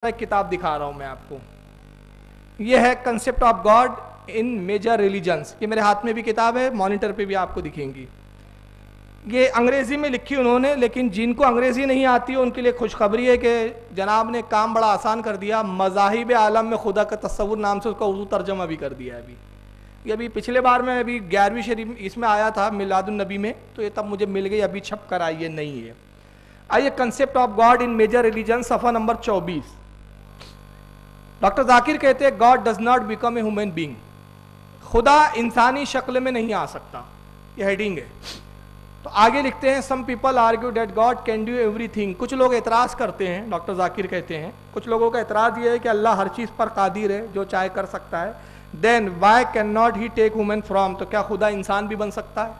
ایک کتاب دکھا رہا ہوں میں آپ کو. یہ ہے concept of God in major religions. یہ میرے ہاتھ میں بھی کتاب ہے, مانیٹر پہ بھی آپ کو دکھیں گی. یہ انگریزی میں لکھی انہوں نے, لیکن جن کو انگریزی نہیں آتی ان کے لیے خوشخبری ہے کہ جناب نے کام بڑا آسان کر دیا. مذاہب عالم میں خدا کا تصور نام سے اس کا اردو ترجمہ بھی کر دیا ہے. یہ ابھی پچھلے بار میں ابھی 11ویں شریف اس میں آیا تھا میلاد النبی میں, تو یہ تب مجھے مل گئی, ابھی چھپ کر آئی ہے, نہیں ہے. آئیے concept of God in major religion صفحہ نمبر 24. ڈاکٹر ذاکر کہتے ہیں God does not become a human being. خدا انسانی شکل میں نہیں آ سکتا. یہ ہیڈنگ ہے. تو آگے لکھتے ہیں some people argue that God can do every thing. کچھ لوگ اعتراض کرتے ہیں, ڈاکٹر ذاکر کہتے ہیں کچھ لوگوں کا اعتراض یہ ہے کہ اللہ ہر چیز پر قادر ہے, جو چاہے کر سکتا ہے. Then why can not he take human form. تو کیا خدا انسان بھی بن سکتا ہے؟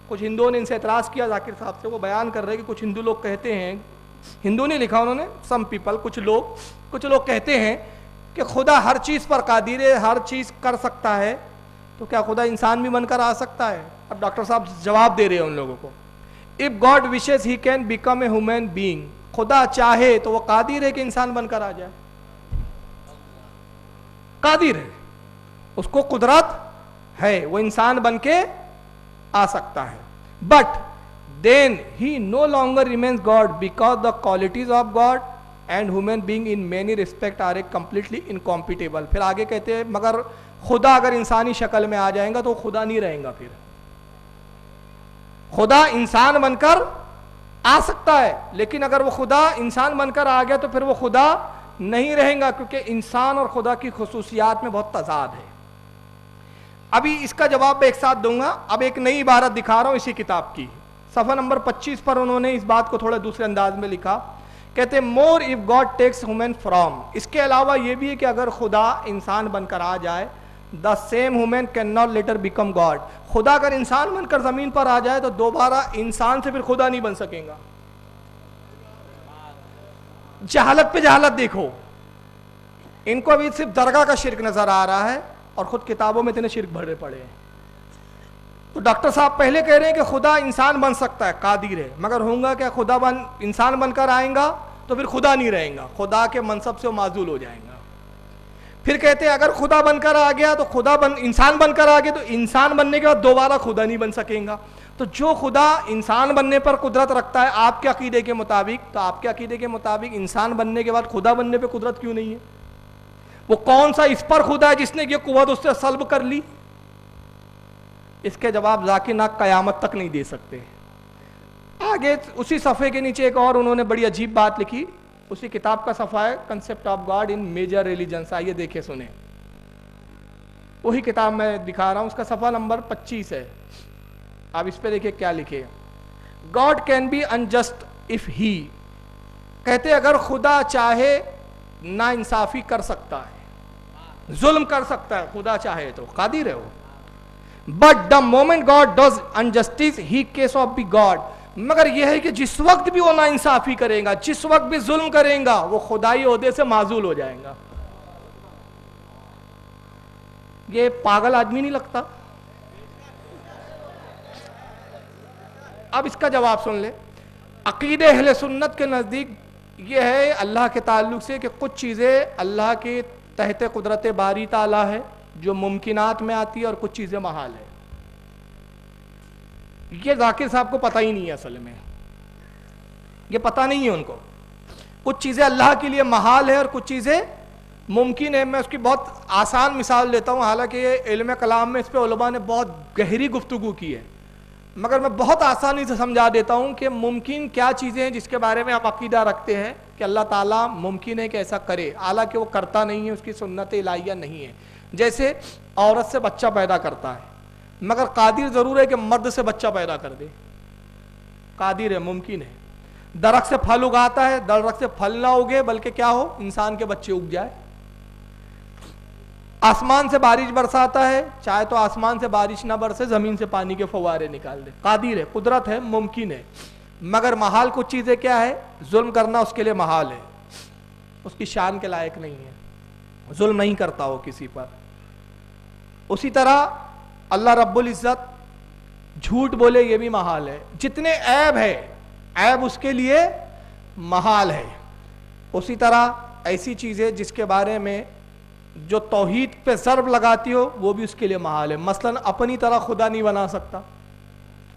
کچھ ہندوؤں نے ان سے اعتراض کیا ذاکر صاحب سے. وہ بیان کر رہے کہ کچھ ہندو لوگ کہتے ہیں, ہندو نہیں لکھا انہوں نے, سم پیپل, کچھ لوگ کہتے ہیں کہ خدا ہر چیز پر قادر ہے, ہر چیز کر سکتا ہے, تو کیا خدا انسان بھی بن کر آ سکتا ہے؟ اب ڈاکٹر صاحب جواب دے رہے ہیں ان لوگوں کو. If God wishes he can become a human being. خدا چاہے تو وہ قادر ہے کہ انسان بن کر آ جائے. قادر ہے, اس کو قدرت ہے, وہ انسان بن کے آ سکتا ہے. But then he no longer remains God because the qualities of God and human being in many respects are completely incompatible. پھر آگے کہتے ہیں مگر خدا اگر انسانی شکل میں آ جائیں گا تو خدا نہیں رہیں گا. پھر خدا انسان بن کر آ سکتا ہے, لیکن اگر وہ خدا انسان بن کر آ گیا تو پھر وہ خدا نہیں رہیں گا, کیونکہ انسان اور خدا کی خصوصیات میں بہت تضاد ہے. ابھی اس کا جواب میں ایک ساتھ دوں گا. اب ایک نئی عبارت دکھا رہا ہوں اسی کتاب کی, صفحہ نمبر 25 پر انہوں نے اس بات کو تھوڑا دوسرے انداز میں لکھا. کہتے ہیں more of God takes human form. اس کے علاوہ یہ بھی ہے کہ اگر خدا انسان بن کر آ جائے, the same human can not letter become God. خدا اگر انسان بن کر زمین پر آ جائے تو دوبارہ انسان سے پھر خدا نہیں بن سکے گا. جہالت پہ جہالت دیکھو. ان کو ابھی صرف درگاہ کا شرک نظر آ رہا ہے اور خود کتابوں میں اتنے شرک بھرے پڑے ہیں. تو ڈاکٹر صاحب پہلے کہہ رہے ہیں کہ خدا انسان بن سکتا ہے, قادر ہے, مگر ہوگا کہ خدا انسان بن کر آئیں گا تو پھر خدا نہیں رہیں گا, خدا کے منصب سے وہ معزول ہو جائیں گا. پھر کہتے ہیں اگر خدا بن کر آ گیا تو انسان بن کر آ گیا تو انسان بننے کے بعد دوبارہ خدا نہیں بن سکے گا. تو جو خدا انسان بننے پر قدرت رکھتا ہے آپ کے عقیدے کے مطابق, تو آپ کے عقیدے کے مطابق انسان بننے کے بعد خدا بننے پہ قدرت کیوں نہیں ہے؟ وہ کون سا اس پر خدا ہے جس نے یہ قوت اس سے سلب کر لی؟ اس کے جواب ذاکر ناک قیامت تک نہیں دے سکتے. آگے اسی صفحے کے نیچے ایک اور انہوں نے بڑی عجیب بات لکھی. اسی کتاب کا صفحہ ہے concept of God in major religions. آئیے دیکھیں سنیں, وہی کتاب میں دکھا رہا ہوں, اس کا صفحہ نمبر 25 ہے. آپ اس پہ دیکھیں کیا لکھے. God can be unjust if he. کہتے اگر خدا چاہے نا انصافی کر سکتا ہے, ظلم کر سکتا ہے, خدا چاہے تو قادر ہے وہ. But the moment God does injustice, he case of be God. مگر یہ ہے کہ جس وقت بھی وہ ناانصافی کرے گا, جس وقت بھی ظلم کرے گا, وہ خدائی عہدے سے معزول ہو جائے گا. یہ پاگل آدمی نہیں لگتا؟ اب اس کا جواب سن لے. عقیدہ اہل سنت کے نزدیک یہ ہے اللہ کے تعلق سے کہ کچھ چیزیں اللہ کے تحت قدرت باری تعالیٰ ہے جو ممکنات میں آتی ہے, اور کچھ چیزیں محال ہے. یہ ذاکر صاحب کو پتہ ہی نہیں ہے, اصل میں یہ پتہ نہیں ہے ان کو. کچھ چیزیں اللہ کے لیے محال ہے اور کچھ چیزیں ممکن ہے. میں اس کی بہت آسان مثال دیتا ہوں, حالانکہ یہ علم کلام میں اس پہ علماء نے بہت گہری گفتگو کی ہے, مگر میں بہت آسانی سے سمجھا دیتا ہوں کہ ممکن کیا چیزیں ہیں جس کے بارے میں ہم عقیدہ رکھتے ہیں کہ اللہ تعالیٰ ممکن ہے کہ ایسا کرے, حالانکہ وہ کرتا نہیں ہے, اس کی سنت الہیہ نہیں ہے. جیسے عورت سے بچہ پیدا کرتا ہے, مگر قادر ضرور ہے کہ مرد سے بچہ پیدا کر دے. قادر ہے, ممکن ہے. درخت سے پھل اگاتا ہے, درخت سے پھل نہ اگے بلکہ کیا ہو, انسان کے بچے اگ جائے. آسمان سے بارش برساتا ہے, چاہے تو آسمان سے بارش نہ برسے, زمین سے پانی کے فوارے نکال دے. قادر ہے, قدرت ہے, ممکن ہے. مگر محال کچھ چیزیں کیا ہے, ظلم کرنا اس کے لیے محال ہے, اس کی شان کے لائق نہیں ہے, ظلم نہیں کرتا ہو کسی پر. اسی طرح اللہ رب العزت جھوٹ بولے یہ بھی محال ہے. جتنے عیب ہے, عیب اس کے لیے محال ہے. اسی طرح ایسی چیزیں جس کے بارے میں جو توحید پہ ضرب لگاتی ہو وہ بھی اس کے لیے محال ہے. مثلا اپنی طرح خدا نہیں بنا سکتا,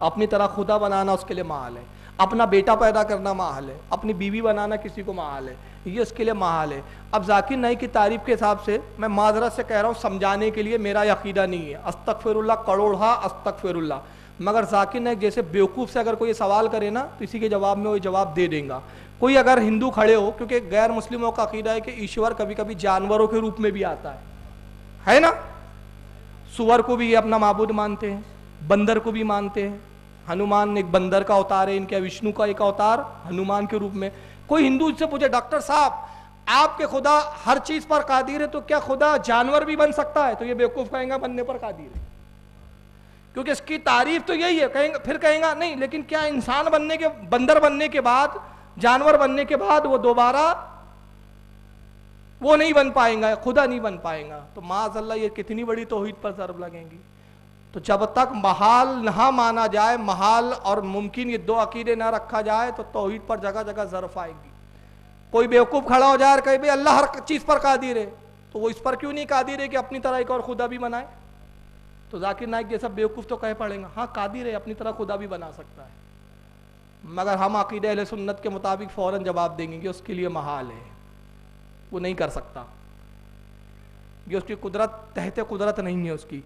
اپنی طرح خدا بنانا اس کے لیے محال ہے. اپنا بیٹا پیدا کرنا محال ہے, اپنی بیوی بنانا کسی کو محال ہے, یہ اس کے لیے محال ہے. اب ذاکر نائک کی تعریف کے حساب سے میں معذرت سے کہہ رہا ہوں, سمجھانے کے لیے, میرا یہ عقیدہ نہیں ہے, استغفر اللہ کروڑا استغفر اللہ, مگر ذاکر نائک جیسے بیوقوف سے اگر کوئی سوال کرے نا تو اسی کے جواب میں وہ جواب دے دیں گا. کوئی اگر ہندو کھڑے ہو, کیونکہ غیر مسلموں کا عقیدہ ہے کہ ایشور کبھی کبھی جانوروں کے روپ میں بھی آتا ہے نا, سور کو بھی یہ اپنا معبود مانتے ہیں, بندر کو بھی مانتے ہیں, ہنومان ایک بندر کا اوتار ہے ان کے, وشنو کا ایک اوتار ہنومان کے روپ میں. کوئی ہندو اس سے پوچھے ڈاکٹر صاحب آپ کے خدا ہر چیز پر قادر ہے تو کیا خدا جانور بھی بن سکتا ہے؟ تو یہ بیوقوف کہیں گا بننے پر قادر ہے, کیونکہ اس کی تعریف تو یہی ہے. پھر کہیں گا نہیں لیکن کیا انسان بننے کے, بندر بننے کے بعد, جانور بننے کے بعد وہ دوبارہ وہ نہیں بن پائیں گا, خدا نہیں بن پائیں گا؟ تو معاذ اللہ یہ کتنی بڑی توحید پر ضرب لگیں گی. تو جب تک محال نہ مانا جائے, محال اور ممکن یہ دو عقیدے نہ رکھا جائے تو توحید پر جگہ جگہ ضرب آئے گی. کوئی بیوقوف کھڑا ہو جائے اور کہے بھئی اللہ ہر چیز پر قادر ہے, تو وہ اس پر کیوں نہیں قادر ہے کہ اپنی طرح ایک اور خدا بھی بنائے؟ تو ذاکر نائک جیسا بیوقوف تو کہہ پڑیں گا ہاں قادر ہے, اپنی طرح خدا بھی بنا سکتا ہے, مگر ہم عقیدہ اہل سنت کے مطابق فوراً جواب دیں گے کہ اس کے لیے محال ہے, وہ نہیں کر سکتا, یہ اس کی قدرت تحت قدرت نہیں ہے اس کی.